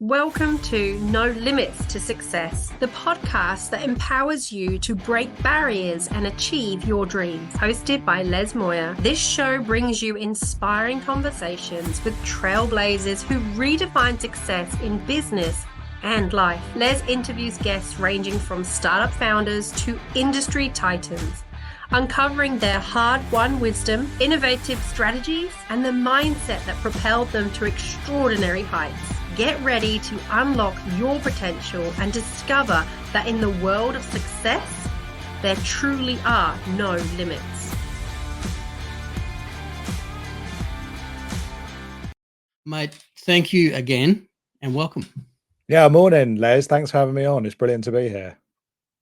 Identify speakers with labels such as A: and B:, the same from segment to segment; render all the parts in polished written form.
A: Welcome to No Limits to Success, the podcast that empowers you to break barriers and achieve your dreams. Hosted by Les Moyer, this show brings you inspiring conversations with trailblazers who redefine success in business and life. Les interviews guests ranging from startup founders to industry titans, uncovering their hard-won wisdom, innovative strategies, and the mindset that propelled them to extraordinary heights. Get ready to unlock your potential and discover that in the world of success, there truly are no limits.
B: Mate, thank you again and welcome.
C: Yeah, morning, Les. Thanks for having me on. It's brilliant to be here.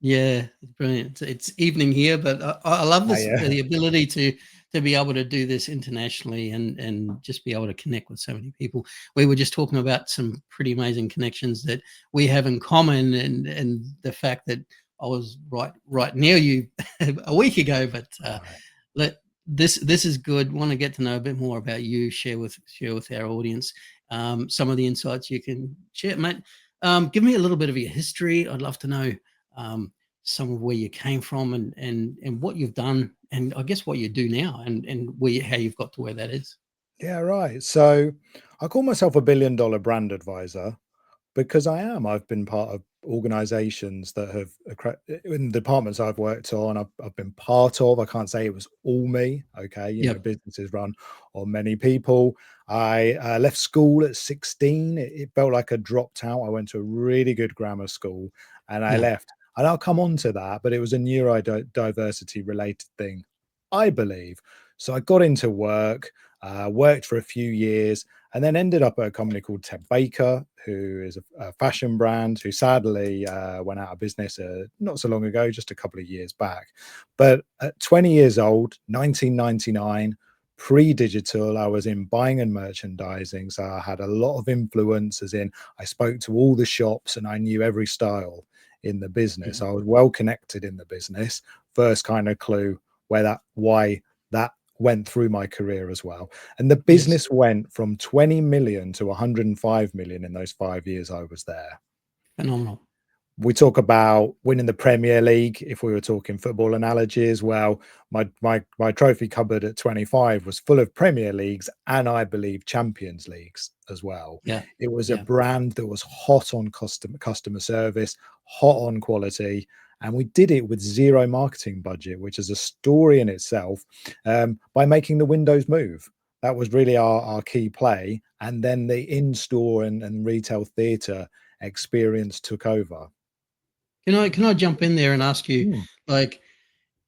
B: Yeah, it's brilliant. It's evening here, but I love this, the ability to be able to do this internationally and just be able to connect with so many people. We were just talking about some pretty amazing connections that we have in common, and the fact that I was right near you a week ago, but this is good. Want to get to know a bit more about you, share with our audience some of the insights you can share, mate. Give me a little bit of your history. I'd love to know some of where you came from and what you've done, and I guess what you do now, and how you've got to where that is.
C: Yeah, right. So I call myself a $1 billion brand advisor because I am. I've been part of organizations that have, in the departments I've worked on, I've been part of. I can't say it was all me. Okay. You know, businesses run on many people. I left school at 16. It felt like I dropped out. I went to a really good grammar school and I left. And I'll come on to that, but it was a neurodiversity related thing, I believe. So I got into work, worked for a few years, and then ended up at a company called Ted Baker, who is a fashion brand who sadly went out of business not so long ago, just a couple of years back. But at 20 years old, 1999, pre-digital, I was in buying and merchandising. So I had a lot of influence, as in I spoke to all the shops and I knew every style in the business. I was well connected in the business. First kind of clue why that went through my career as well. And the business went from 20 million to 105 million in those 5 years I was there.
B: Phenomenal.
C: We talk about winning the Premier League. If we were talking football analogies, well, my trophy cupboard at 25 was full of Premier Leagues and I believe Champions Leagues as well.
B: Yeah,
C: it was a brand that was hot on customer service, hot on quality, and we did it with zero marketing budget, which is a story in itself, by making the windows move. That was really our key play, and then the in-store and retail theatre experience took over.
B: Can I jump in there and ask you, like,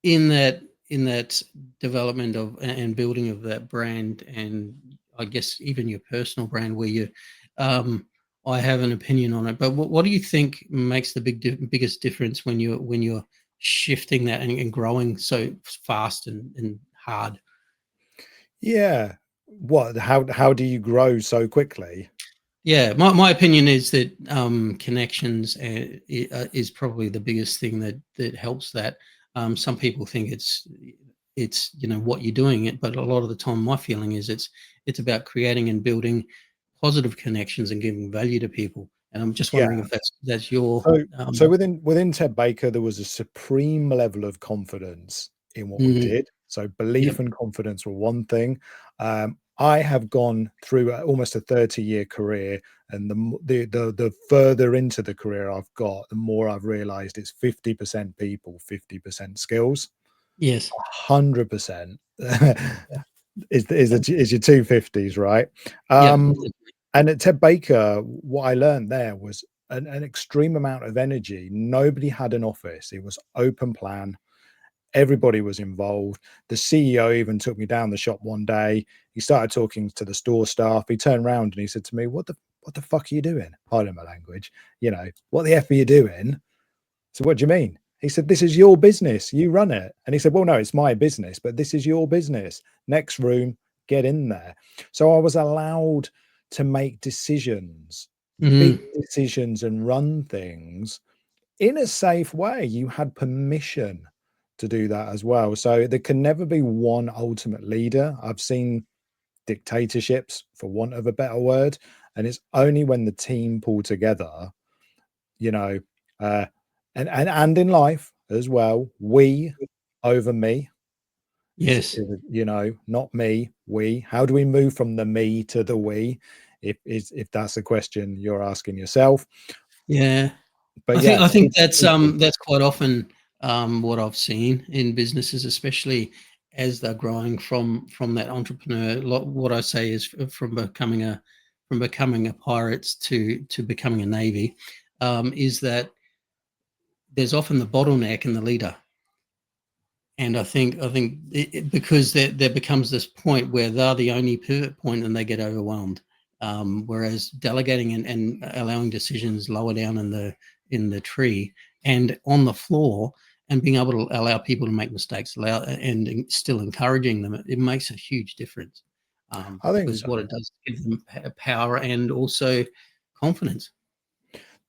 B: in that development of and building of that brand, and I guess even your personal brand, where you, I have an opinion on it, but what do you think makes the biggest difference when you're shifting that and growing so fast and hard?
C: Yeah, how do you grow so quickly?
B: Yeah, my opinion is that connections is probably the biggest thing that helps that. Some people think it's what you're doing it, but a lot of the time my feeling is it's about creating and building positive connections and giving value to people. And I'm just wondering if that's your
C: so within Ted Baker there was a supreme level of confidence in what we did. So belief and confidence were one thing. I have gone through almost a 30-year career, and the further into the career I've got, the more I've realized it's 50% people, 50% skills.
B: Yes,
C: 100% is your 250s, right? And at Ted Baker, what I learned there was an extreme amount of energy. Nobody had an office. It was open plan. Everybody was involved. The CEO even took me down the shop one day. He started talking to the store staff. He turned around and he said to me, what the fuck are you doing? Pardon my language. You know, what the F are you doing? So what do you mean? He said, this is your business. You run it. And he said, well, no, it's my business, but this is your business. Next room, get in there. So I was allowed to make decisions, big decisions, and run things in a safe way. You had permission to do that as well. So there can never be one ultimate leader. I've seen dictatorships, for want of a better word, And it's only when the team pull together, you know, and in life as well, we over me.
B: Yes.
C: You know, not me, we. How do we move from the me to the we? If that's a question you're asking yourself.
B: Yeah.
C: But
B: I think
C: it's
B: that's quite often what I've seen in businesses, especially as they're growing from that entrepreneur. What I say is from becoming a pirate to becoming a navy, is that there's often the bottleneck in the leader. And I think because there becomes this point where they're the only pivot point and they get overwhelmed. Whereas delegating and allowing decisions lower down in the tree and on the floor, and being able to allow people to make mistakes, and still encouraging them, it makes a huge difference.
C: I think
B: Because
C: so.
B: what it does is give them power and also confidence.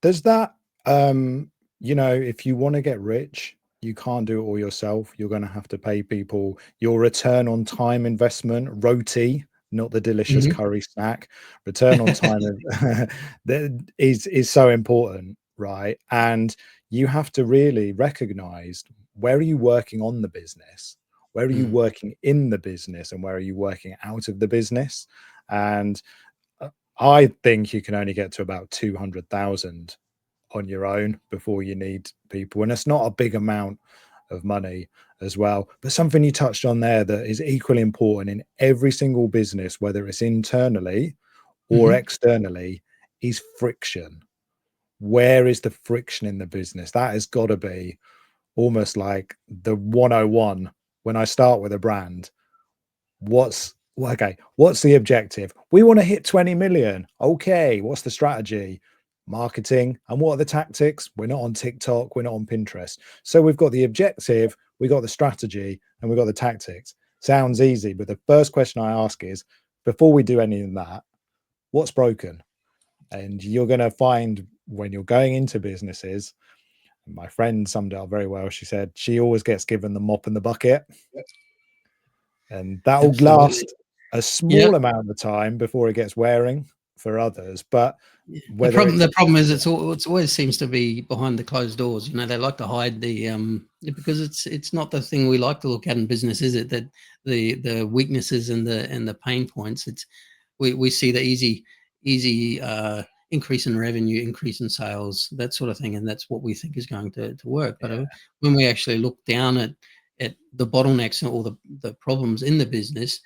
C: There's that, you know, if you want to get rich, you can't do it all yourself. You're going to have to pay people. Your return on time investment, roti, not the delicious
B: Mhm.
C: curry snack, return on time that is so important, right? And you have to really recognize, where are you working on the business? Where are you
B: Mm.
C: working in the business? And where are you working out of the business? And I think you can only get to about 200,000 on your own before you need people. And it's not a big amount of money as well. But something you touched on there that is equally important in every single business, whether it's internally or
B: Mhm.
C: externally, is friction. Where is the friction in the business? That has got to be almost like the 101 when I start with a brand. What's the objective? We want to hit 20 million. Okay, what's the strategy? Marketing. And what are the tactics? We're not on TikTok, we're not on Pinterest. So we've got the objective, we got the strategy, and we've got the tactics. Sounds easy, but the first question I ask is, before we do any of that, what's broken? And you're going to find, when you're going into businesses, my friend summed it up very well. She said she always gets given the mop and the bucket, and that'll
B: Absolutely.
C: last a
B: Yep.
C: small amount of time before it gets wearing for others. But
B: Yeah.
C: whether it's,
B: The problem is, it's always seems to be behind the closed doors. You know, they like to hide because it's not the thing we like to look at in business, is it? That the weaknesses and the pain points. It's we see the easy increase in revenue, increase in sales, that sort of thing, and that's what we think is going to work. But
C: yeah,
B: when we actually look down at the bottlenecks and all the problems in the business,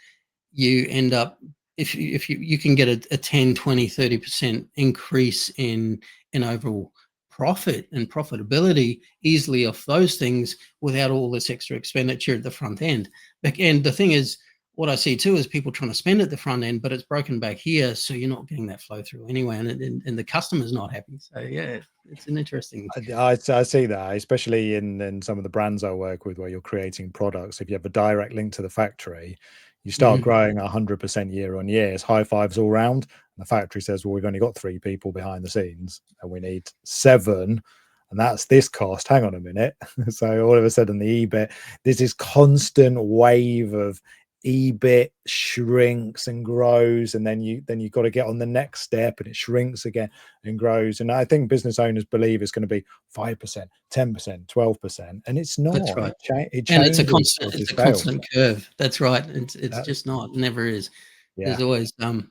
B: you end up, if you can get a 10, 20, 30% increase in overall profit and profitability easily off those things without all this extra expenditure at the front end. And the thing is, what I see too is people trying to spend at the front end, but it's broken back here, so you're not getting that flow through anyway, and the customer's not happy. So yeah, it's an interesting.
C: I see that, especially in some of the brands I work with, where you're creating products. If you have a direct link to the factory, you start
B: Mhm.
C: growing 100% year on year. It's high fives all round. And the factory says, well, we've only got 3 people behind the scenes and we need 7. And that's this cost. Hang on a minute. So all of a sudden the EBIT, there's this constant wave of EBIT shrinks and grows, and then you've got to get on the next step, and it shrinks again and grows. And I think business owners believe it's going to be 5%, 10%, 12%, and it's
B: That's
C: not.
B: right.
C: It
B: And it's
C: changes
B: a
C: the scale.
B: constant curve. That's right. It's
C: That,
B: just not, never is.
C: yeah,
B: There's always and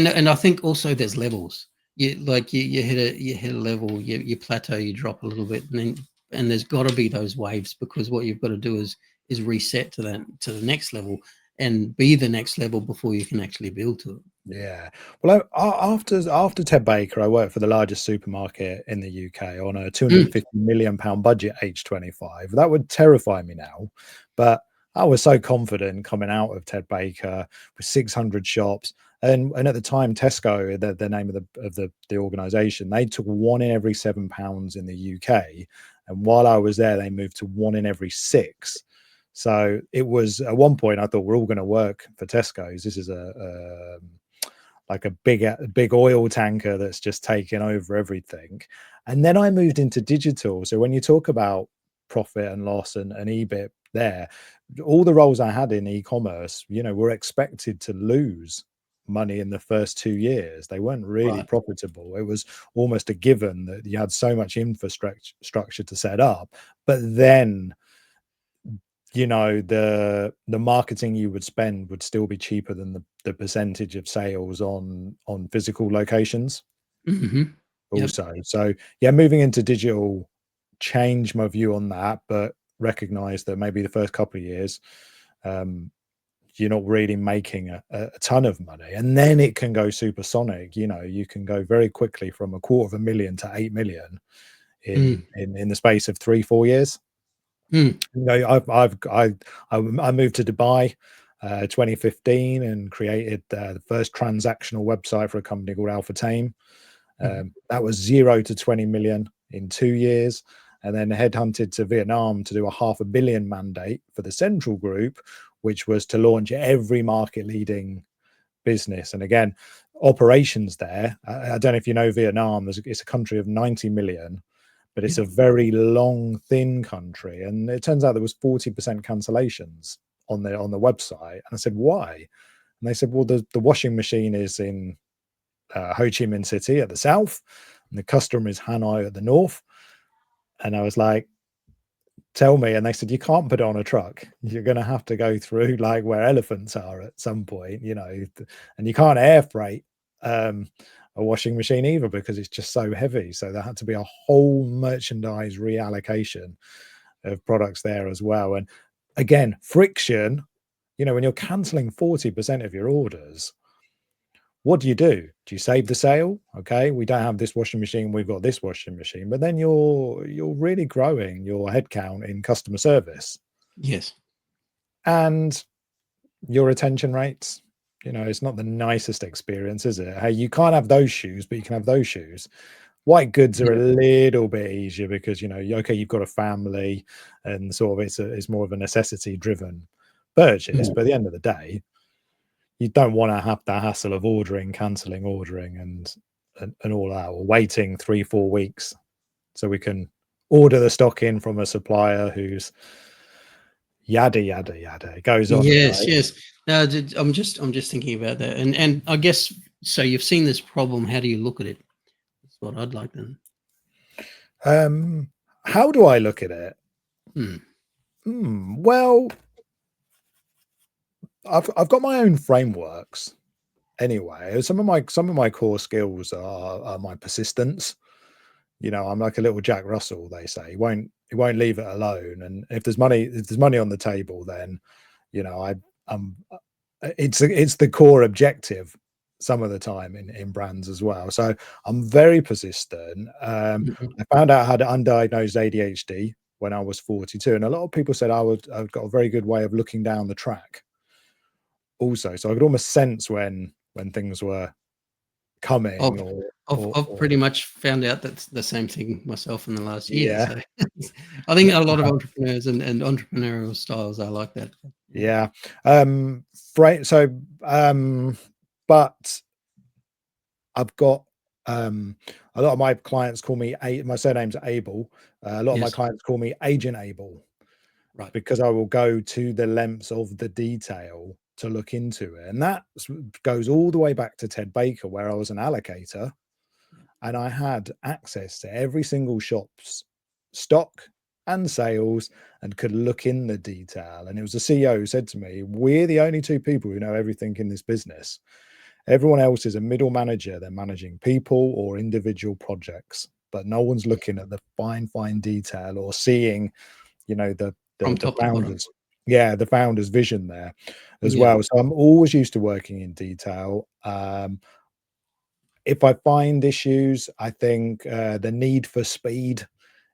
B: I think also there's levels. You hit a level, you plateau, you drop a little bit, and there's got to be those waves, because what you've got to do is reset to the next level and be the next level before you can actually build to it.
C: yeah. Well, after Ted Baker, I worked for the largest supermarket in the UK on a
B: Mm.
C: £250 million budget, age 25. That would terrify me now, but I was so confident coming out of Ted Baker with 600 shops. And at the time, Tesco, the name of the organization, they took 1 in every £7 in the UK. And while I was there, they moved to 1 in every 6. So it was, at one point, I thought, we're all going to work for Tesco's. This is like a big oil tanker that's just taken over everything. And then I moved into digital. So when you talk about profit and loss and EBIT there, all the roles I had in e-commerce, were expected to lose money in the first 2 years. They weren't really profitable. It was almost a given that you had so much infrastructure to set up, but then, you know, the marketing you would spend would still be cheaper than the percentage of sales on physical locations. Also. So yeah, moving into digital changed my view on that, but recognize that maybe the first couple of years, you're not really making a ton of money, and then it can go supersonic. You know, you can go very quickly from $250,000 to 8 million in the space of 3-4 years. You know, I moved to Dubai 2015 and created the first transactional website for a company called Alpha Tame. That was 0 to 20 million in 2 years, and then headhunted to Vietnam to do a $500 million mandate for the Central Group, which was to launch every market leading business. And again, operations there, I don't know if you know Vietnam, it's a country of 90 million, but it's a very long, thin country. And it turns out there was 40% cancellations on the website. And I said, why? And they said, well, the washing machine is in Ho Chi Minh City at the south, and the customer is Hanoi at the north. And I was like, tell me. And they said, you can't put it on a truck. You're going to have to go through like where elephants are at some point, you know, and you can't air freight a washing machine either because it's just so heavy. So there had to be a whole merchandise reallocation of products there as well. And again, friction, you know, when you're canceling 40% of your orders, what do? Do you save the sale? Okay, we don't have this washing machine, we've got this washing machine, but then you're really growing your headcount in customer service.
B: Yes.
C: And your retention rates, you know, it's not the nicest experience, is it? Hey, you can't have those shoes, but you can have those shoes. White goods are a little bit easier because, you know, okay, you've got a family and sort of it's more of a necessity driven purchase, but at the end of the day, you don't want to have the hassle of ordering, cancelling, ordering and all that, or waiting 3-4 weeks so we can order the stock in from a supplier who's yada yada yada. It goes on.
B: Yes,
C: right?
B: yes. No, I'm just thinking about that, and I guess so. You've seen this problem. How do you look at it? That's what I'd like to.
C: How do I look at it? Well, I've got my own frameworks. Anyway, some of my core skills are my persistence. You know, I'm like a little Jack Russell. They say he won't leave it alone. And if there's money on the table, then, you know, it's the core objective some of the time in brands as well. So I'm very persistent. I found out I had undiagnosed ADHD when I was 42, and a lot of people said I've got a very good way of looking down the track. Also, so I could almost sense when things were coming.
B: I've pretty much found out that's the same thing myself in the last year. So I think a lot of entrepreneurs and entrepreneurial styles are like that.
C: Yeah. But I've got a lot of my clients call me my surname's Abel. A lot of my clients call me Agent Abel,
B: right? Because
C: I will go to the lengths of the detail to look into it. And that goes all the way back to Ted Baker, where I was an allocator and I had access to every single shop's stock and sales and could look in the detail. And it was the CEO who said to me, we're the only two people who know everything in this business. Everyone else is a middle manager. They're managing people or individual projects, but no one's looking at the fine detail or seeing, you know, the founders. Yeah, the founder's vision there as well. So I'm always used to working in detail. If I find issues, I think the need for speed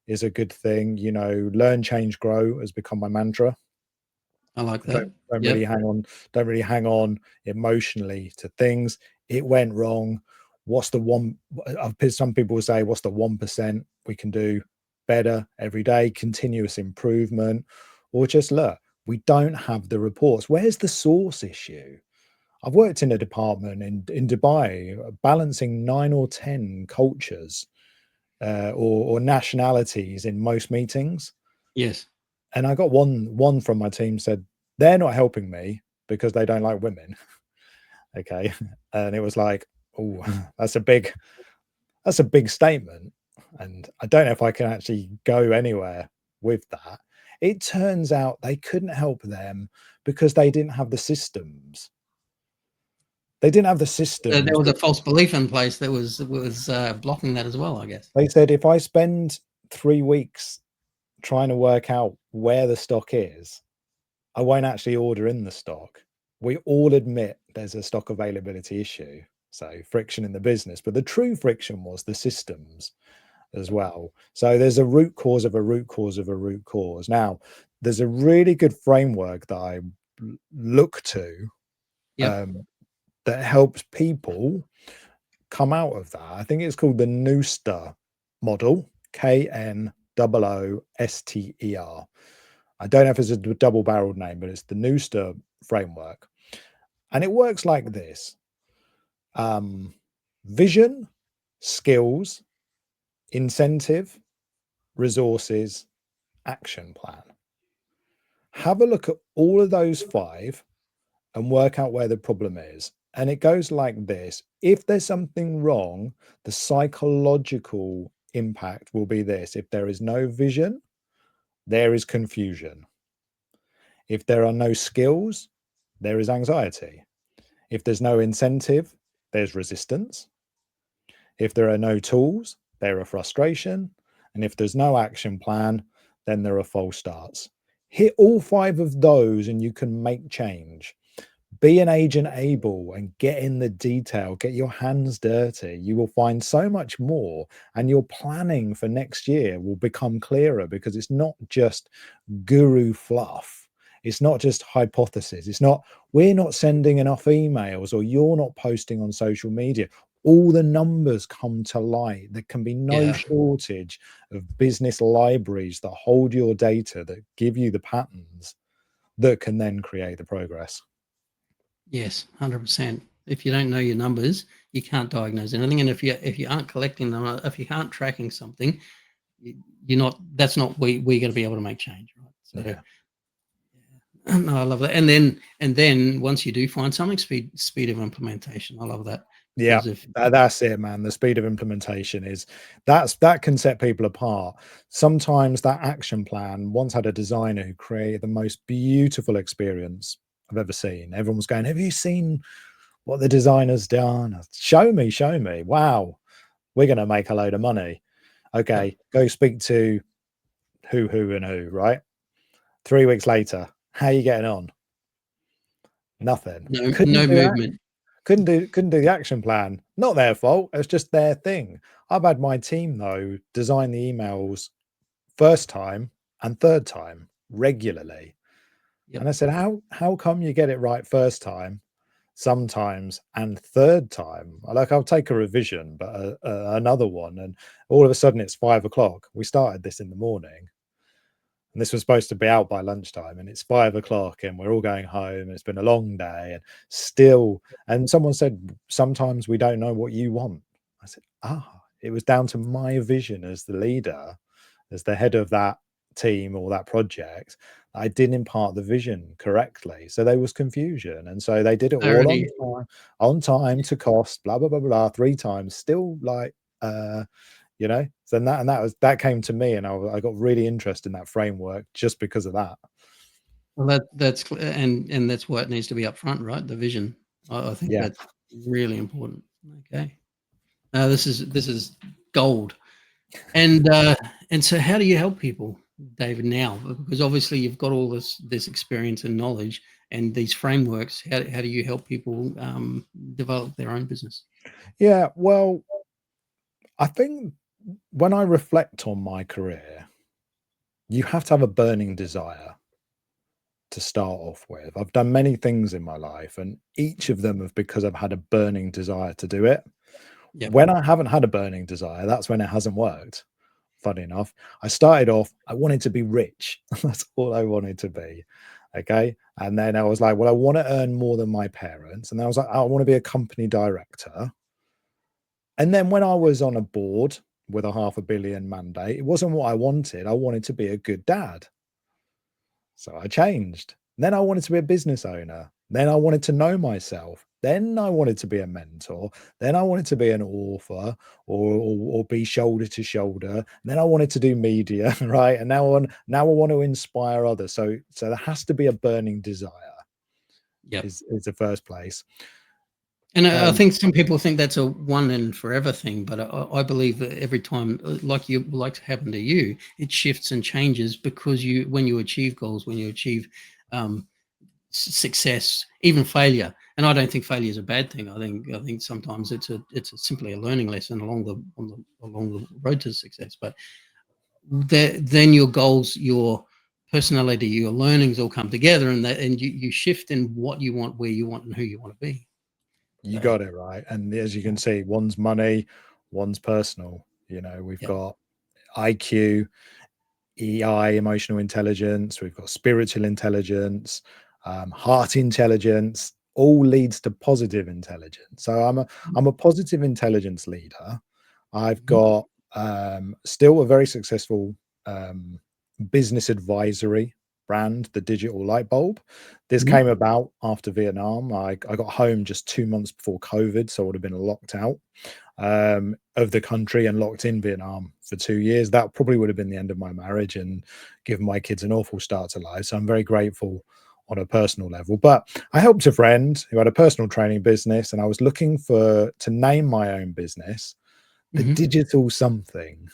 C: is a good thing. You know, learn, change, grow has become my mantra.
B: I like that.
C: Don't really hang on emotionally to things. It went wrong. What's the one? Some people will say, what's the 1% we can do better every day? Continuous improvement, or just look. We don't have the reports. Where's the source issue? I've worked in a department in Dubai, balancing 9 or 10 cultures or nationalities in most meetings.
B: Yes.
C: And I got one from my team said, they're not helping me because they don't like women. Okay. And it was like, oh, that's a big statement. And I don't know if I can actually go anywhere with that. It turns out they couldn't help them because they didn't have the systems. They didn't have the systems.
B: There was a false belief in place that was blocking that as well, I guess.
C: They said, if I spend 3 weeks trying to work out where the stock is, I won't actually order in the stock. We all admit there's a stock availability issue, so friction in the business, but the true friction was the systems as well. So there's a root cause of a root cause of a root cause. Now, there's a really good framework that I look to that helps people come out of that. I think it's called the NOOSTER model, KN OOSTER. I don't know if it's a double-barreled name, but it's the NOOSTER framework. And it works like this. Vision, skills, incentive, resources, action plan. Have a look at all of those 5 and work out where the problem is. And it goes like this. If there's something wrong, the psychological impact will be this. If there is no vision, there is confusion. If there are no skills, there is anxiety. If there's no incentive, there's resistance. If there are no tools, there are frustration. And if there's no action plan, then there are false starts. Hit all 5 of those and you can make change. Be an agent able and get in the detail, get your hands dirty. You will find so much more, and your planning for next year will become clearer, because it's not just guru fluff. It's not just hypothesis. It's not, we're not sending enough emails, or you're not posting on social media. All the numbers come to light. There can be no shortage of business libraries that hold your data, that give you the patterns that can then create the progress.
B: Yes, 100%. If you don't know your numbers, you can't diagnose anything. And if you aren't collecting them, if you aren't tracking something, that's not where we're going to be able to make change, right? So no, I love that. And then once you do find something, speed of implementation. I love that.
C: Yeah, that's it, man. The speed of implementation that can set people apart. Sometimes that action plan, once had a designer who created the most beautiful experience I've ever seen. Everyone was going, have you seen what the designer's done? Show me. Wow, we're going to make a load of money. Okay, go speak to who, right? 3 weeks later, how are you getting on? Nothing.
B: No movement.
C: Couldn't do the action plan. Not their fault. It's just their thing. I've had my team, though, design the emails first time and third time regularly. And I said, how come you get it right first time, sometimes, and third time? I'll take a revision, but another one, and all of a sudden it's 5 o'clock. We started this in the morning, and this was supposed to be out by lunchtime, and it's 5 o'clock, and we're all going home. It's been a long day, and still. And someone said, sometimes we don't know what you want. I said, it was down to my vision as the leader, as the head of that team or that project. I didn't impart the vision correctly, so there was confusion, and so they did it all on time to cost, blah blah blah blah, 3 times. Still, like, so that came to me, and I got really interested in that framework just because of that.
B: Well, that's and that's why it needs to be up front, right? The vision. I think that's really important. Okay, this is gold. And so how do you help people, David, now? Because obviously you've got all this experience and knowledge and these frameworks. How do you help people develop their own business?
C: Yeah, well, I think when I reflect on my career, you have to have a burning desire to start off with. I've done many things in my life, and each of them have because I've had a burning desire to do it. When I haven't had a burning desire, that's when it hasn't worked. Funny enough, I started off, I wanted to be rich. That's all I wanted to be. Okay. And then I was like, well, I want to earn more than my parents. And then I was like, I want to be a company director. And then when I was on a board with a $500 million mandate, it wasn't what I wanted. I wanted to be a good dad. So I changed. Then I wanted to be a business owner. Then I wanted to know myself. Then I wanted to be a mentor. Then I wanted to be an author or be shoulder to shoulder. And then I wanted to do media, right? And now I want to inspire others. So there has to be a burning desire.
B: Yep.
C: Is the first place.
B: And I think some people think that's a one and forever thing, but I believe that every time, like to happen to you, it shifts and changes because when you achieve goals, when you achieve success, even failure, and I don't think failure is a bad thing. I think sometimes it's simply a learning lesson along the road to success. But then your goals, your personality, your learnings all come together, and you shift in what you want, where you want, and who you want to be.
C: You got it right. And as you can see, one's money, one's personal. You know, we've got IQ, EI, emotional intelligence, we've got spiritual intelligence, heart intelligence, all leads to positive intelligence. So I'm a positive intelligence leader. I've got still a very successful business advisory brand, the Digital Lightbulb. This came about after Vietnam. I got home just 2 months before COVID, so I would have been locked out of the country and locked in Vietnam for 2 years. That probably would have been the end of my marriage and given my kids an awful start to life. So I'm very grateful on a personal level. But I helped a friend who had a personal training business, and I was looking to name my own business, the Digital something.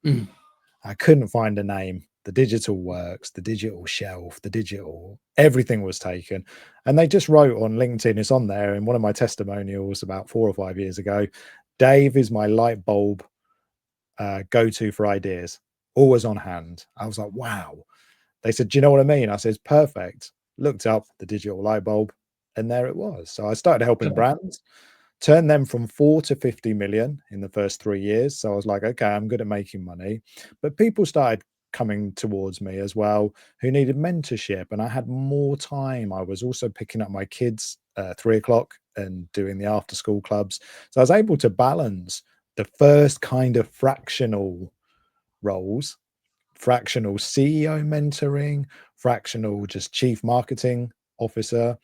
C: I couldn't find a name. The Digital Works, the Digital Shelf, the Digital, everything was taken. And they just wrote on LinkedIn, it's on there in one of my testimonials about 4 or 5 years ago, Dave is my light bulb go-to for ideas, always on hand. I was like, wow. They said, do you know what I mean? I said, perfect. Looked up the Digital light bulb, and there it was. So I started helping brands, turned them from 4 to 50 million in the first 3 years. So I was like, okay, I'm good at making money. But people started coming towards me as well who needed mentorship, and I had more time. I was also picking up my kids at 3 o'clock and doing the after school clubs. So I was able to balance the first kind of fractional roles, fractional CEO mentoring, fractional just chief marketing officer,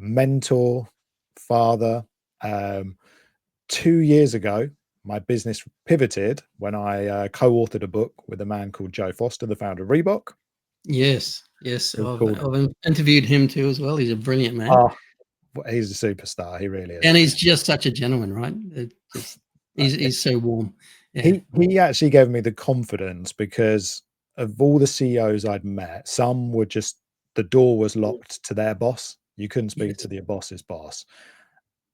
C: mentor, father. 2 years ago, my business pivoted when I co-authored a book with a man called Joe Foster, the founder of Reebok.
B: Yes. I've interviewed him too as well. He's a brilliant man.
C: He's a superstar. He really is.
B: And he's just such a gentleman, right? He's so warm. Yeah.
C: He actually gave me the confidence because of all the CEOs I'd met, some were just, the door was locked to their boss. You couldn't speak to the boss's boss.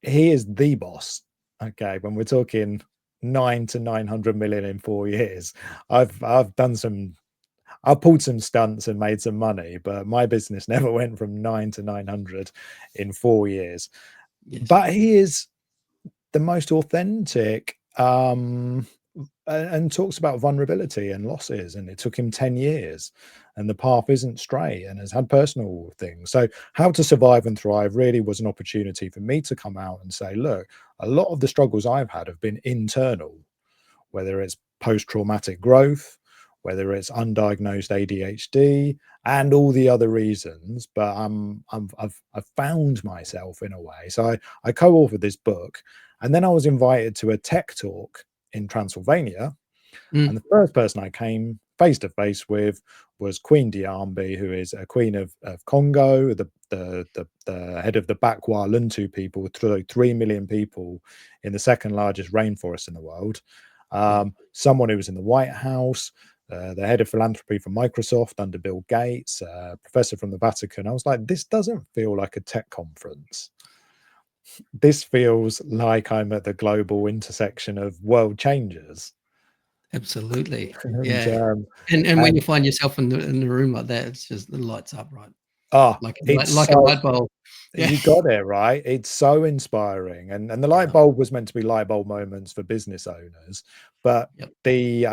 C: He is the boss. Okay, when we're talking 9 to 900 million in 4 years, I've pulled some stunts and made some money, but my business never went from 9 to 900 in 4 years. But he is the most authentic, and talks about vulnerability and losses, and it took him 10 years and the path isn't straight and has had personal things. So how to survive and thrive really was an opportunity for me to come out and say, look, a lot of the struggles I've had have been internal, whether it's post-traumatic growth, whether it's undiagnosed ADHD and all the other reasons, but I've found myself in a way. So I co-authored this book, and then I was invited to a tech talk in Transylvania. And the first person I came face to face with was Queen Diambi, who is a queen of Congo, the head of the Bakwa Luntu people, 3 million people in the second largest rainforest in the world. Someone who was in the White House, the head of philanthropy for Microsoft under Bill Gates, professor from the Vatican. I was like, this doesn't feel like a tech conference. This feels like I'm at the global intersection of world changers.
B: Absolutely. Yeah. And when you find yourself in the room like that, it's just, it lights up, right? Like a light bulb.
C: You got it right. It's so inspiring. And the light bulb was meant to be light bulb moments for business owners. But the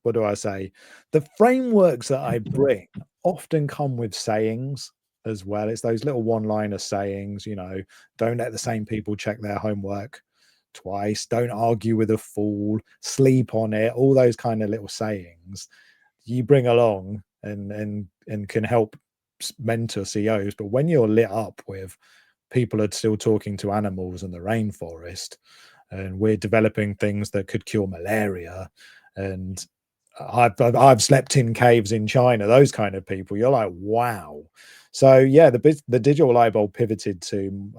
C: what do I say? The frameworks that I bring often come with sayings as well. It's those little one-liner sayings, you know, don't let the same people check their homework twice, don't argue with a fool, sleep on it, all those kind of little sayings you bring along and can help mentor CEOs, but when you're lit up with people are still talking to animals in the rainforest, and we're developing things that could cure malaria, and I've slept in caves in China, those kind of people, you're like, wow. So yeah, the Digital Lightbulb pivoted to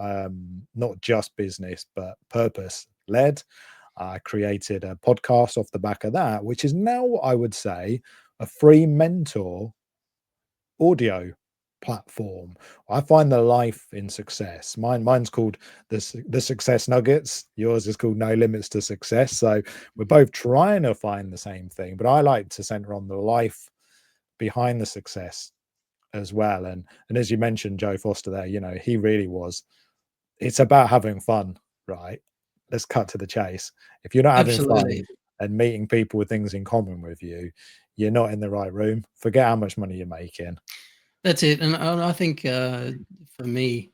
C: not just business but purpose led. I created a podcast off the back of that, which is now, I would say, a free mentor audio platform. I find the life in success. Mine's called the Success Nuggets. Yours is called No Limits to Success. So we're both trying to find the same thing, but I like to center on the life behind the success as well. And as you mentioned, Joe Foster there, you know, he really was. It's about having fun, right? Let's cut to the chase. If you're not having fun and meeting people with things in common with you, you're not in the right room. Forget how much money you're making.
B: That's it. And I think for me,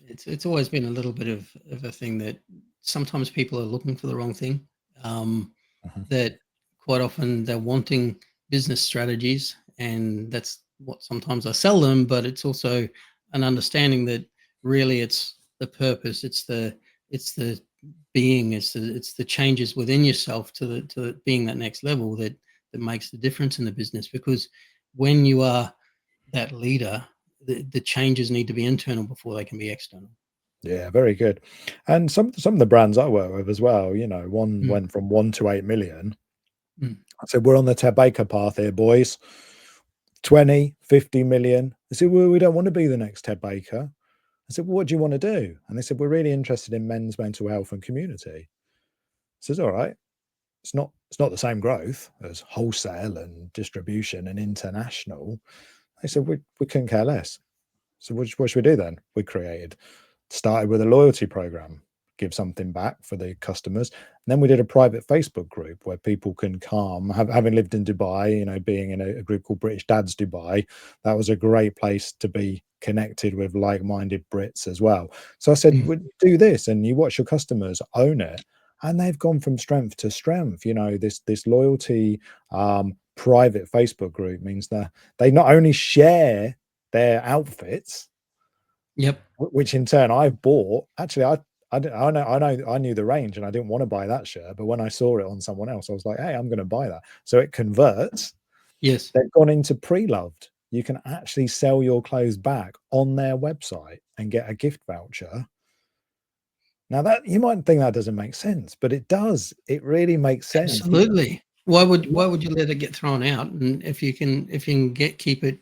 B: it's always been a little bit of a thing that sometimes people are looking for the wrong thing. That quite often they're wanting business strategies, and that's what sometimes I sell them. But it's also an understanding that really it's the purpose, it's the being, it's the changes within yourself to being that next level that makes the difference in the business. Because when you are that leader, the changes need to be internal before they can be external.
C: Yeah, very good. And some of the brands I work with as well, you know, one went from 1 to 8 million. I said, we're on the Ted Baker path here, boys. 20, 50 million. They said, well, we don't want to be the next Ted Baker. I said, well, what do you want to do? And they said, we're really interested in men's mental health and community. I says, all right. It's not the same growth as wholesale and distribution and international. They said, we couldn't care less. So what should we do then? We started with a loyalty program, give something back for the customers. And then we did a private Facebook group where people can come, having lived in Dubai, you know, being in a group called British Dads Dubai, that was a great place to be connected with like-minded Brits as well. So I said, we'll do this, and you watch your customers own it. And they've gone from strength to strength. You know, this loyalty private Facebook group means that they not only share their outfits, which in turn I've bought. Actually, I knew the range and I didn't want to buy that shirt, but when I saw it on someone else, I was like, hey, I'm going to buy that. So it converts.
B: Yes,
C: they've gone into pre-loved. You can actually sell your clothes back on their website and get a gift voucher. Now that you might think that doesn't make sense, but it does. It really makes sense.
B: Absolutely. Why would you let it get thrown out? And if you can keep it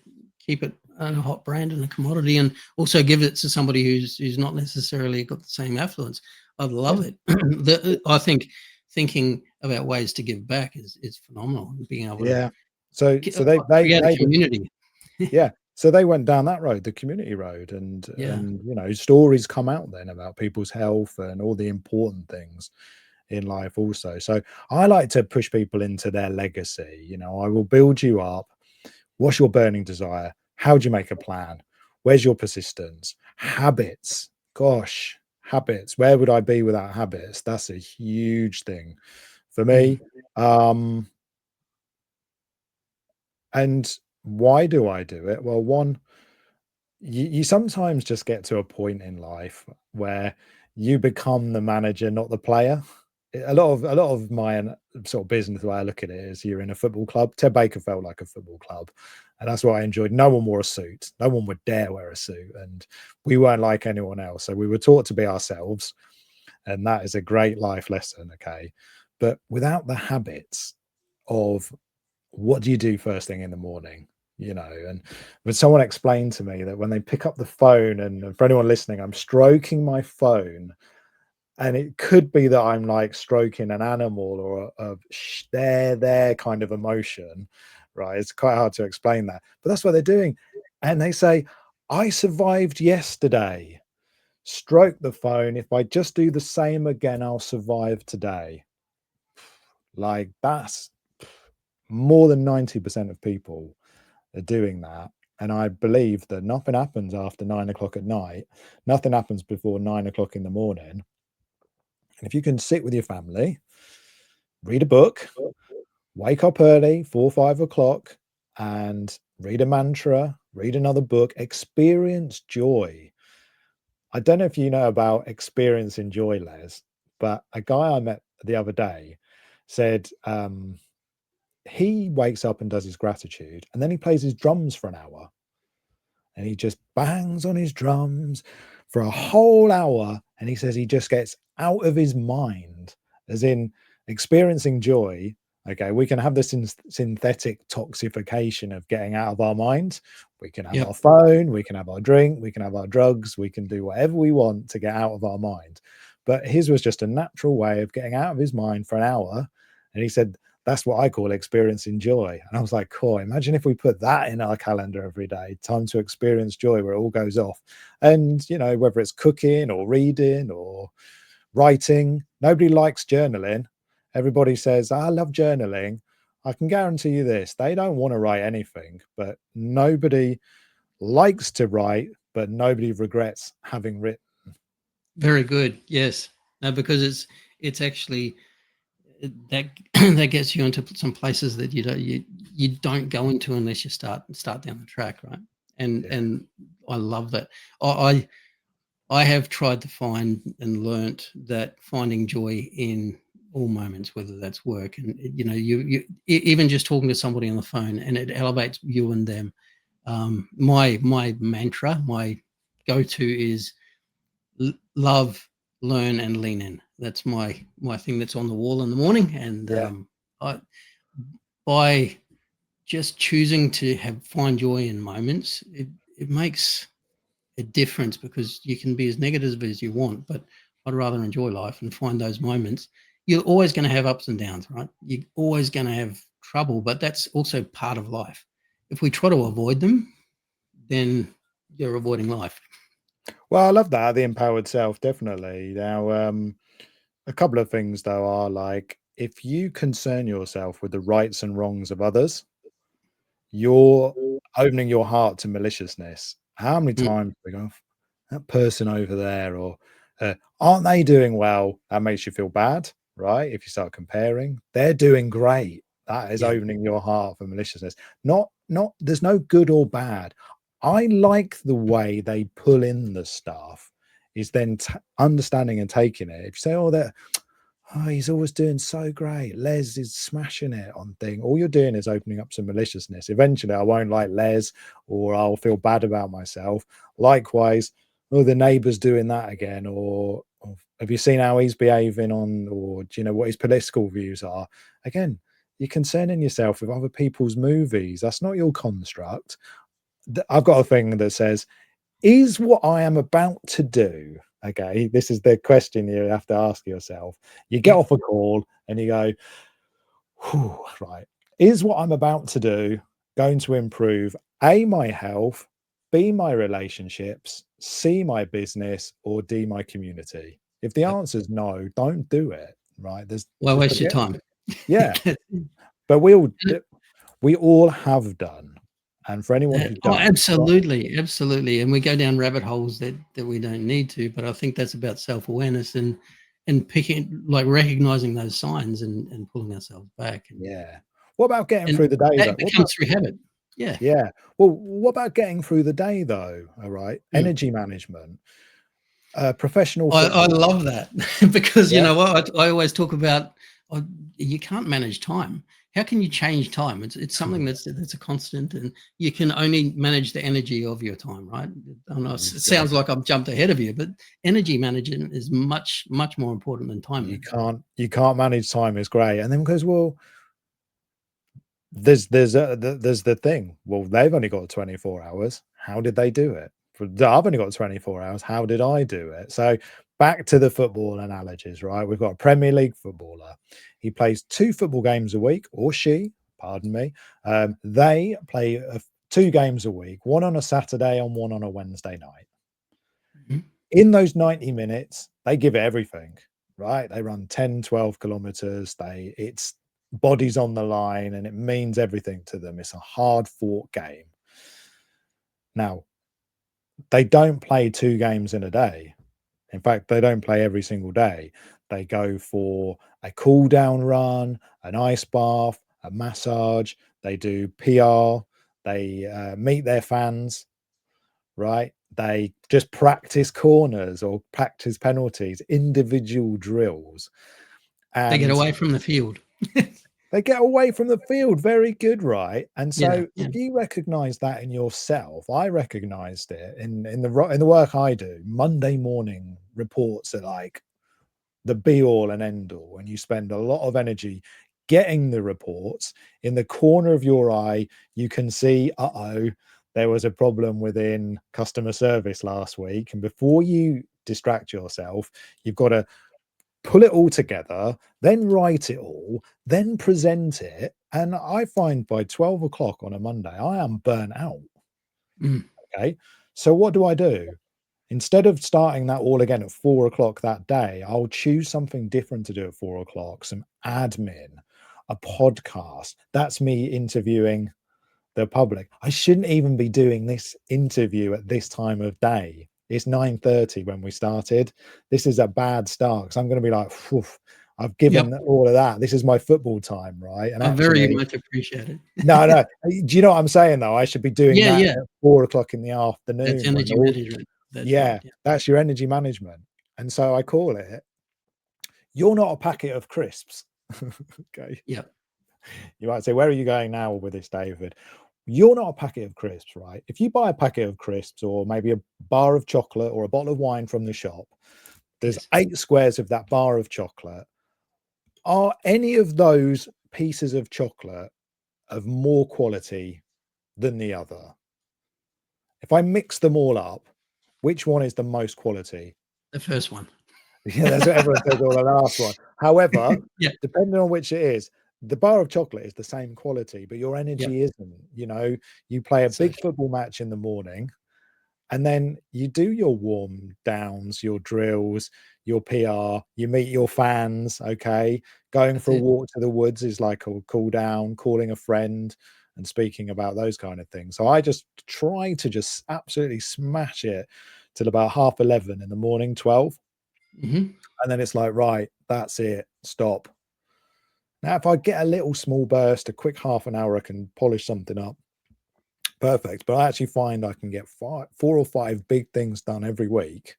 B: a hot brand and a commodity, and also give it to somebody who's not necessarily got the same affluence, I'd love it. I think thinking about ways to give back is phenomenal. Being able to
C: so they
B: create a community.
C: So they went down that road, the community road, and you know, stories come out then about people's health and all the important things in life also. So I like to push people into their legacy. You know, I will build you up. What's your burning desire? How do you make a plan? Where's your persistence? Habits. Gosh, habits. Where would I be without habits? That's a huge thing for me. And why do I do it? Well, one, you sometimes just get to a point in life where you become the manager, not the player. A lot of my sort of business, the way I look at it, is you're in a football club. Ted Baker felt like a football club, and that's what I enjoyed. No one wore a suit. No one would dare wear a suit, and we weren't like anyone else. So we were taught to be ourselves, and that is a great life lesson. Okay, but without the habits of what do you do first thing in the morning? You know, and when someone explained to me that when they pick up the phone, and for anyone listening, I'm stroking my phone, and it could be that I'm like stroking an animal or their kind of emotion, right? It's quite hard to explain that, but that's what they're doing. And they say, I survived yesterday. Stroke the phone. If I just do the same again, I'll survive today. Like, that's more than 90% of people are doing that. And I believe that nothing happens after 9 o'clock at night. Nothing happens before 9 o'clock in the morning. And if you can sit with your family, read a book, wake up early, 4 or 5 o'clock, and read a mantra, read another book, experience joy. I don't know if you know about experiencing joy, Les, but a guy I met the other day said he wakes up and does his gratitude, and then he plays his drums for an hour, and he just bangs on his drums for a whole hour, and he says he just gets out of his mind, as in experiencing joy. Okay, we can have this synthetic toxification of getting out of our minds. We can have our phone, we can have our drink, we can have our drugs, we can do whatever we want to get out of our mind. But his was just a natural way of getting out of his mind for an hour. And he said, that's what I call experiencing joy. And I was like, cool, imagine if we put that in our calendar every day, time to experience joy, where it all goes off. And, you know, whether it's cooking or reading or writing, nobody likes journaling. Everybody says, I love journaling. I can guarantee you this, they don't want to write anything, but nobody likes to write, but nobody regrets having written.
B: Very good. Yes. No, because it's actually that that gets you into some places that you don't go into unless you start down the track, right? And I love that. I have tried to find and learnt that finding joy in all moments, whether that's work, and you know, you even just talking to somebody on the phone, and it elevates you and them. My mantra, my go-to is love, learn, and lean in. That's my thing that's on the wall in the morning. And by just choosing to find joy in moments, it makes a difference, because you can be as negative as you want, but I'd rather enjoy life and find those moments. You're always going to have ups and downs, right? You're always going to have trouble, but that's also part of life. If we try to avoid them, then you're avoiding life.
C: Well, I love that, the empowered self, definitely. Now, a couple of things though are, like, if you concern yourself with the rights and wrongs of others, you're opening your heart to maliciousness. How many times we go, that person over there, or aren't they doing well? That makes you feel bad, right? If you start comparing, they're doing great. That is opening your heart for maliciousness. Not there's no good or bad. I like the way they pull in the stuff, is then understanding and taking it. If you say, oh, he's always doing so great, Les is smashing it on thing, all you're doing is opening up some maliciousness. Eventually I won't like Les, or I'll feel bad about myself. Likewise, oh, the neighbor's doing that again, or have you seen how he's behaving on, or do you know what his political views are? Again, you're concerning yourself with other people's movies. That's not your construct. I've got a thing that says, is what I am about to do, okay, this is the question you have to ask yourself. You get off a call and you go, whew, right, is what I'm about to do going to improve A, my health, B, my relationships, C, my business, or D, my community? If the answer is no, don't do it, right?
B: Why waste your time?
C: Yeah. But we all have done. And for anyone who doesn't,
B: absolutely, and we go down rabbit holes that we don't need to. But I think that's about self-awareness and picking, like, recognizing those signs and pulling ourselves back.
C: What about getting through the day?
B: That becomes through habit.
C: Yeah. Well, what about getting through the day though? All right, energy management, professional.
B: I love that because you know what, I always talk about. You can't manage time. How can you change time? It's something that's a constant, and you can only manage the energy of your time, right? I know it sounds like I've jumped ahead of you, but energy management is much more important than time.
C: You can't manage time is great. And then goes, well, there's the thing. Well, they've only got 24 hours. How did they do it? I've only got 24 hours. How did I do it? So back to the football analogies, right? We've got a Premier League footballer. He plays 2 football games a week, or she, pardon me. They play 2 games a week, one on a Saturday and one on a Wednesday night. In those 90 minutes, they give it everything, right? They run 10, 12 kilometers. It's bodies on the line, and it means everything to them. It's a hard fought game. Now, they don't play 2 games in a day. In fact, they don't play every single day. They go for a cool down run, an ice bath, a massage. They do PR. They meet their fans, right? They just practice corners or practice penalties, individual drills. And
B: they get away from the field.
C: They get away from the field. Very good, right? And so
B: Yeah.
C: if you recognize that in yourself, I recognized it in the work I do. Monday morning reports are like the be all and end all, and you spend a lot of energy getting the reports. In the corner of your eye, you can see, there was a problem within customer service last week. And before you distract yourself, you've got to pull it all together, then write it all, then present it. And I find by 12 o'clock on a Monday, I am burnt out. Okay. So what do? Instead of starting that all again at 4 o'clock that day, I'll choose something different to do at 4 o'clock, some admin, a podcast. That's me interviewing the public. I shouldn't even be doing this interview at this time of day. It's 9:30 when we started. This is a bad start because I'm going to be like, I've given all of that. This is my football time, right? And
B: I very much appreciate it.
C: No. Do you know what I'm saying, though? I should be doing that at 4 o'clock in the afternoon.
B: That's energy management.
C: That's your energy management. And so I call it, you're not a packet of crisps. Okay.
B: Yeah.
C: You might say, where are you going now with this, David? You're not a packet of crisps, right? If you buy a packet of crisps or maybe a bar of chocolate or a bottle of wine from the shop, there's 8 squares of that bar of chocolate. Are any of those pieces of chocolate of more quality than the other? If I mix them all up, which one is the most quality?
B: The first one.
C: Yeah, that's what everyone says, or the last one. However, depending on which it is, the bar of chocolate is the same quality, but your energy isn't. You know, you play a big football match in the morning, and then you do your warm downs, your drills, your PR, you meet your fans. Okay. Going for a walk to the woods is like a cool down, calling a friend and speaking about those kind of things. So I just try to just absolutely smash it till about 11:30 in the morning, 12. And then it's like, right, that's it. Stop. Now, if I get a little small burst, a quick half an hour, I can polish something up. Perfect. But I actually find I can get 4 or 5 big things done every week.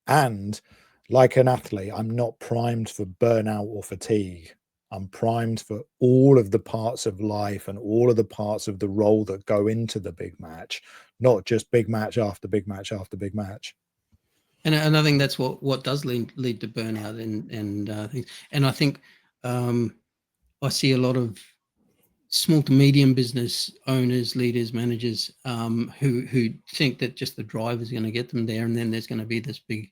C: And like an athlete, I'm not primed for burnout or fatigue. I'm primed for all of the parts of life and all of the parts of the role that go into the big match, not just big match after big match after big match.
B: And I think that's what does lead to burnout and things. And I think I see a lot of small to medium business owners, leaders, managers who think that just the drive is going to get them there, and then there's going to be this big,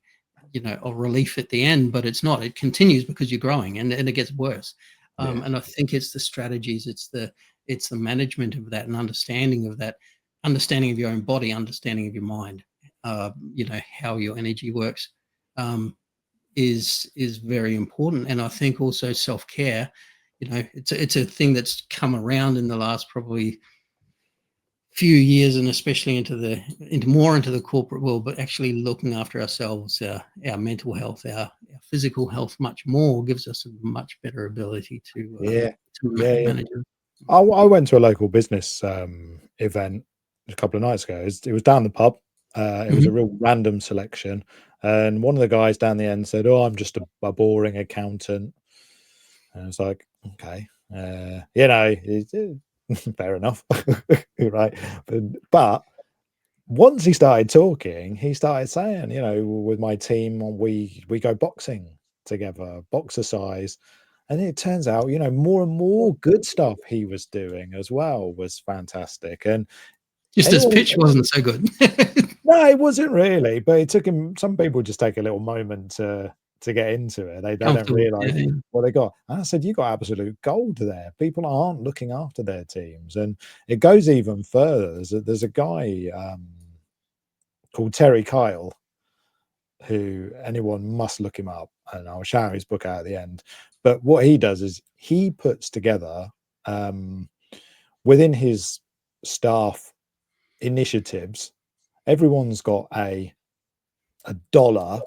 B: a relief at the end. But it's not. It continues because you're growing, and it gets worse. And I think it's the strategies, it's the management of that, and understanding of that, understanding of your own body, understanding of your mind. How your energy works is very important. And I think also self-care, it's a thing that's come around in the last probably few years, and especially into the corporate world, but actually looking after ourselves, our mental health, our physical health much more gives us a much better ability to manage it.
C: I went to a local business event a couple of nights ago. It was down the pub. It was a real random selection. And one of the guys down the end said, I'm just a boring accountant. And I was like, okay, fair enough. Right. But once he started talking, he started saying, with my team, we go boxing together, boxercise. And it turns out, more and more good stuff he was doing as well was fantastic. And
B: just his pitch wasn't so good.
C: No, it wasn't really, but it took him. Some people just take a little moment to get into it. They don't realize what they got. And I said, you got absolute gold there. People aren't looking after their teams, and it goes even further. There's a guy called Terry Kyle, who anyone must look him up, and I'll shout his book out at the end. But what he does is he puts together within his staff initiatives. Everyone's got a dollar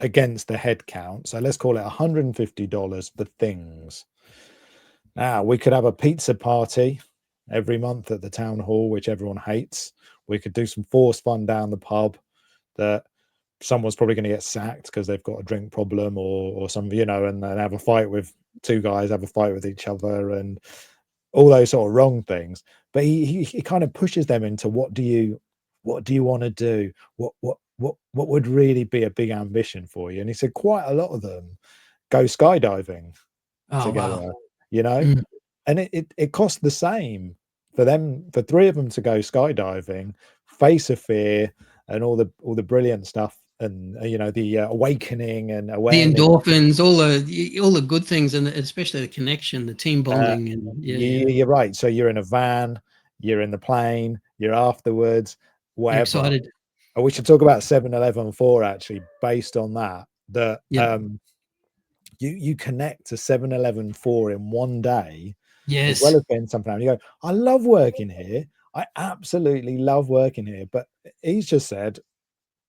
C: against the head count. So let's call it $150 for things. Now we could have a pizza party every month at the town hall, which everyone hates. We could do some force fun down the pub that someone's probably going to get sacked because they've got a drink problem or something, you know, and then have a fight with two guys, have a fight with each other and all those sort of wrong things. But he kind of pushes them into what do you want to do? What would really be a big ambition for you? And he said quite a lot of them go skydiving together,
B: wow.
C: you know, and it costs the same for them, for three of them to go skydiving, face a fear and all the brilliant stuff, and you know, the awakening and awareness,
B: the endorphins, all the good things, and especially the connection, the team bonding, and
C: you're right. So you're in a van, you're in the plane, you're afterwards, whatever.
B: you're excited.
C: And we should talk about 7-Eleven-4 actually, based on that. You connect to 7-Eleven-4 in one day, as well as getting something out. You go, I love working here. I absolutely love working here. But he's just said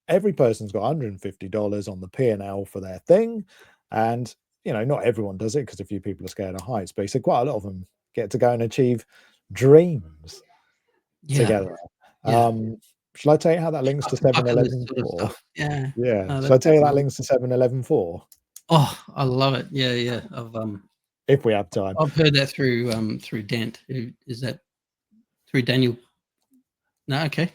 C: every person's got $150 on the P&L for their thing. And, you know, not everyone does it because a few people are scared of heights. But he said quite a lot of them get to go and achieve dreams together. Shall I tell you how that links to 7-Eleven-4?
B: Yeah.
C: Shall I tell you that links to 7-Eleven-4?
B: Oh, I love it. Yeah.
C: If we have time.
B: I've heard that through Dent. Is that through Daniel? No, okay.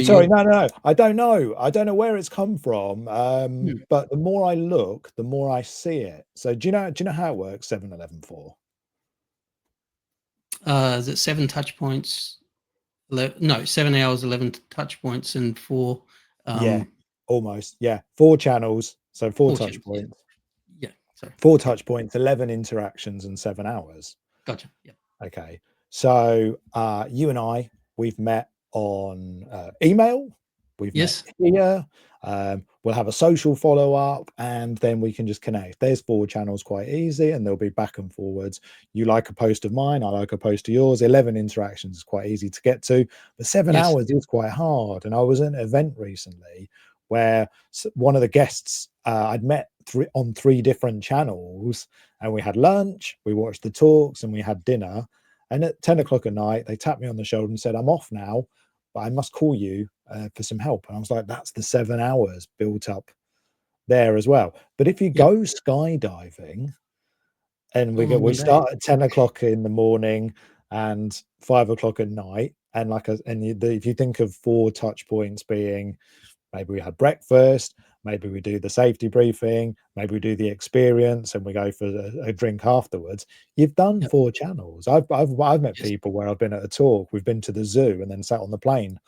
C: Sorry, no. I don't know where it's come from. But the more I look, the more I see it. So do you know how it works, 7-Eleven-4?
B: Is it 7 touch points? 7 hours, 11 touch points, and 4.
C: Almost. 4 channels. So 4 touch points.
B: Yeah. Sorry.
C: 4 touch points, 11 interactions, and 7 hours.
B: Gotcha. Yeah.
C: Okay. So you and I, we've met on email. We've met here. We'll have a social follow-up, and then we can just connect. There's 4 channels, quite easy, and they'll be back and forwards. You like a post of mine, I like a post of yours. 11 interactions is quite easy to get to, but 7 hours is quite hard. And I was at an event recently where one of the guests I'd met on 3 different channels, and we had lunch, we watched the talks, and we had dinner. And at 10 o'clock at night, they tapped me on the shoulder and said, I'm off now, but I must call you for some help. And I was like, that's the 7 hours built up there as well. But if you go skydiving, and we start at 10 o'clock in the morning and 5 o'clock at night, and if you think of 4 touch points being, maybe we had breakfast, maybe we do the safety briefing, maybe we do the experience, and we go for a drink afterwards. You've done 4 channels. I've met people where I've been at a talk, we've been to the zoo, and then sat on the plane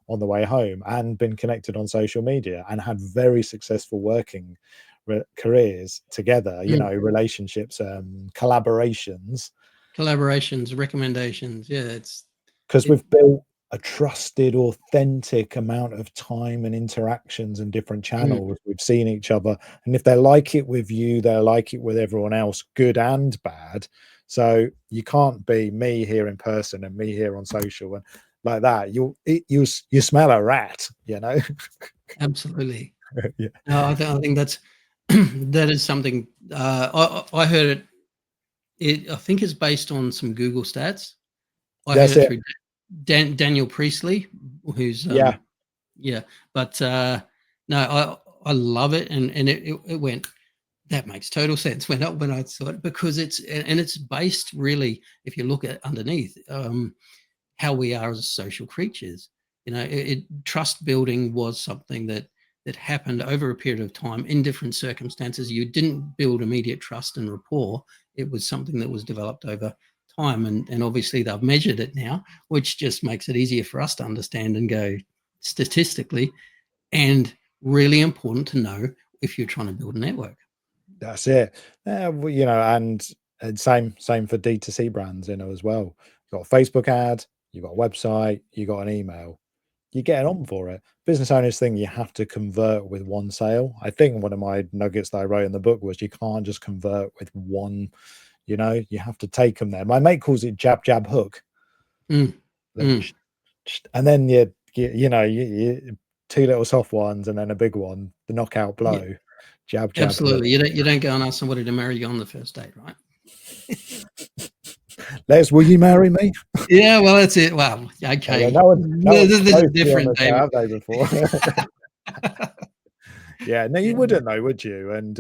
C: on the way home, and been connected on social media, and had very successful working careers together. You know, relationships, collaborations,
B: recommendations. Yeah, it's
C: because we've built a trusted, authentic amount of time and interactions and different channels. We've seen each other, and if they like it with you, they'll like it with everyone else, good and bad. So you can't be me here in person and me here on social and like that. You smell a rat, you know.
B: Absolutely.
C: Yeah.
B: No, I think that's that is something. I heard it. I think it's based on some Google stats. I heard it through Daniel Priestley, who's but no, I love it, and it went. That makes total sense when I saw it, because it's based really, if you look at underneath, how we are as social creatures. You know, trust building was something that happened over a period of time in different circumstances. You didn't build immediate trust and rapport. It was something that was developed over time, and obviously they've measured it now, which just makes it easier for us to understand and go statistically, and really important to know if you're trying to build a network.
C: That's it. Well, you know, and same for D2C brands, you know, as well. You've got a Facebook ad, you've got a website, you got an email. You get on for it. Business owners think you have to convert with one sale. I think one of my nuggets that I wrote in the book was you can't just convert with one. You know, you have to take them there. My mate calls it jab, jab, hook. And then you know, you 2 little soft ones and then a big one, the knockout blow. Yeah. Jab, jab.
B: Absolutely. Hook. You don't go and ask somebody to marry you on the first date, right?
C: Les, will you marry me?
B: Yeah, well, that's it. Well, okay.
C: Yeah, no
B: This is different, David.
C: Have they before? Yeah, no, you wouldn't though, would you? And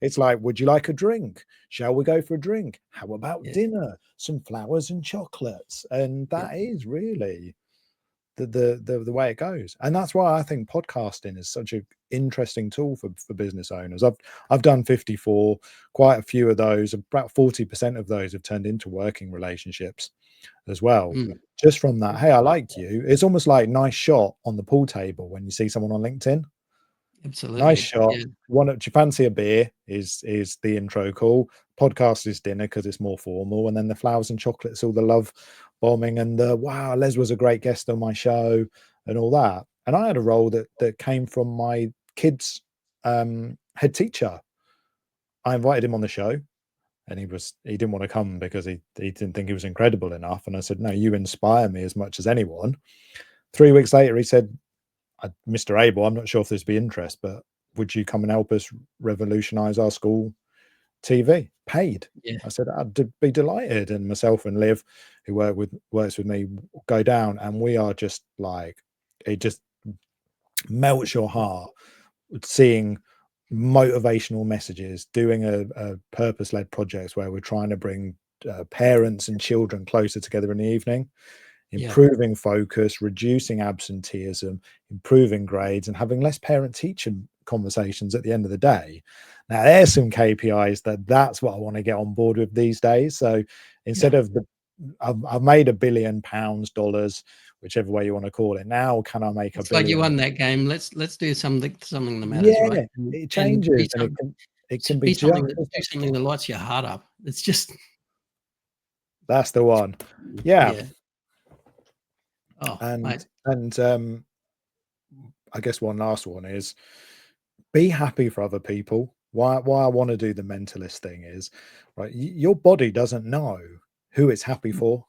C: it's like, would you like a drink? Shall we go for a drink? How about dinner? Some flowers and chocolates. And that is really the way it goes. And that's why I think podcasting is such an interesting tool for business owners. I've done 54, quite a few of those, about 40% of those have turned into working relationships as well. Just from that, hey, I like you. It's almost like nice shot on the pool table when you see someone on LinkedIn.
B: Absolutely.
C: Nice shot. Do you fancy a beer is the intro call. Podcast is dinner because it's more formal, and then the flowers and chocolates, all the love bombing, and the wow, Les was a great guest on my show and all that. And I had a role that came from my kids' head teacher. I invited him on the show, and he didn't want to come because he didn't think he was incredible enough. And I said, no, you inspire me as much as anyone. 3 weeks later, he said, Mr. Abel, I'm not sure if there's be interest, but would you come and help us revolutionize our school TV? Paid. I said, I'd be delighted. And myself and Liv, who works with me, go down, and we are just like, it just melts your heart seeing motivational messages, doing a purpose-led projects where we're trying to bring parents and children closer together in the evening, improving focus, reducing absenteeism, improving grades, and having less parent-teacher conversations at the end of the day. Now, there's some KPIs that's what I want to get on board with these days. So instead of I've made £1 billion, dollars, whichever way you want to call it. Now, can I make
B: it's
C: $1 billion?
B: Like you won that game. Let's do something that matters, right?
C: It changes, and it can be
B: something that lights your heart up. It's just
C: that's the one. Yeah.
B: Oh,
C: and I guess one last one is be happy for other people. Why I want to do the mentalist thing is, right, your body doesn't know who it's happy for.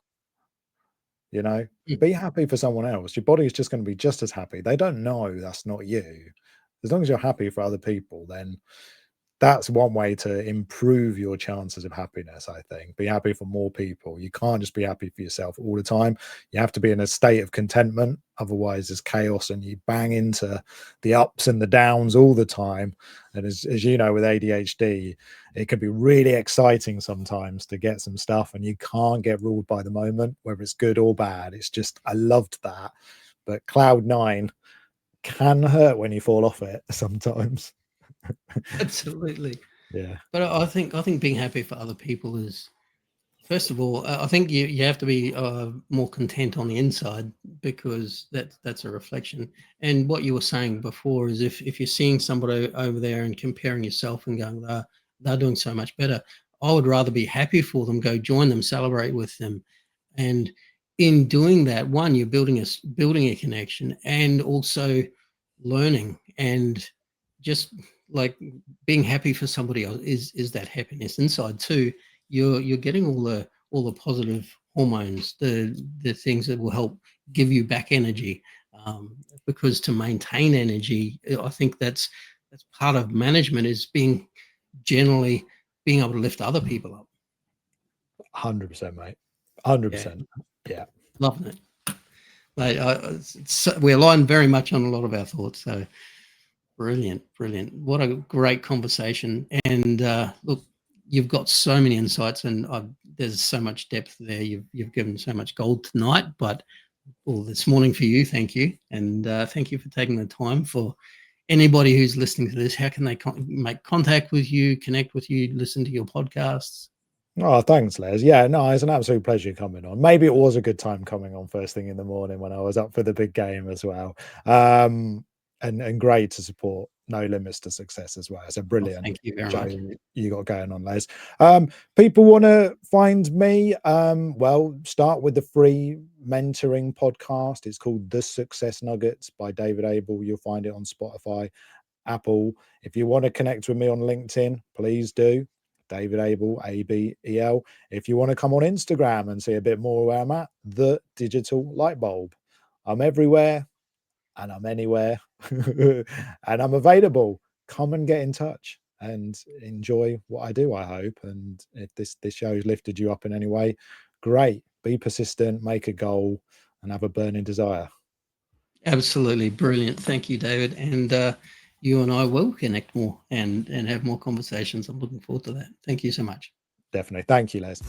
C: You know, be happy for someone else. Your body is just going to be just as happy. They don't know that's not you. As long as you're happy for other people, then that's one way to improve your chances of happiness. I think be happy for more people. You can't just be happy for yourself all the time. You have to be in a state of contentment. Otherwise there's chaos and you bang into the ups and the downs all the time. And as you know, with ADHD, it can be really exciting sometimes to get some stuff, and you can't get ruled by the moment, whether it's good or bad. It's just, I loved that. But cloud 9 can hurt when you fall off it sometimes.
B: Absolutely.
C: Yeah.
B: But I think being happy for other people is, first of all, I think you have to be more content on the inside, because that's a reflection. And what you were saying before is if you're seeing somebody over there and comparing yourself and going, they're doing so much better, I would rather be happy for them, go join them, celebrate with them. And in doing that, one, you're building a connection, and also learning, and just like being happy for somebody else is that happiness inside too. You're getting all the positive hormones, the things that will help give you back energy, because to maintain energy, I think that's part of management, is generally being able to lift other people up.
C: 100%, mate. 100%. Yeah.
B: Loving it. Mate, we align very much on a lot of our thoughts. So brilliant. What a great conversation. And look, you've got so many insights, and there's so much depth there. You've given so much gold tonight, but this morning for you, thank you. And thank you for taking the time. For anybody who's listening to this, how can they make contact with you, connect with you, listen to your podcasts?
C: Oh, thanks, Les. Yeah, no, it's an absolute pleasure coming on. Maybe it was a good time coming on first thing in the morning when I was up for the big game as well. And great to support No Limits to Success as well. It's a brilliant
B: thank you very
C: show
B: much.
C: you got going on, Les. People want to find me, well, start with the free mentoring podcast. It's called The Success Nuggets by David Abel. You'll find it on Spotify, Apple. If you want to connect with me on LinkedIn, please do. David Abel, ABEL. If you want to come on Instagram and see a bit more where I'm at, The Digital Lightbulb. I'm everywhere and I'm anywhere and I'm available. Come and get in touch and enjoy what I do, I hope. And if this show has lifted you up in any way, great. Be persistent, make a goal, and have a burning desire.
B: Absolutely brilliant. Thank you, David. And you and I will connect more and have more conversations. I'm looking forward to that. Thank you so much.
C: Definitely. Thank you, Les.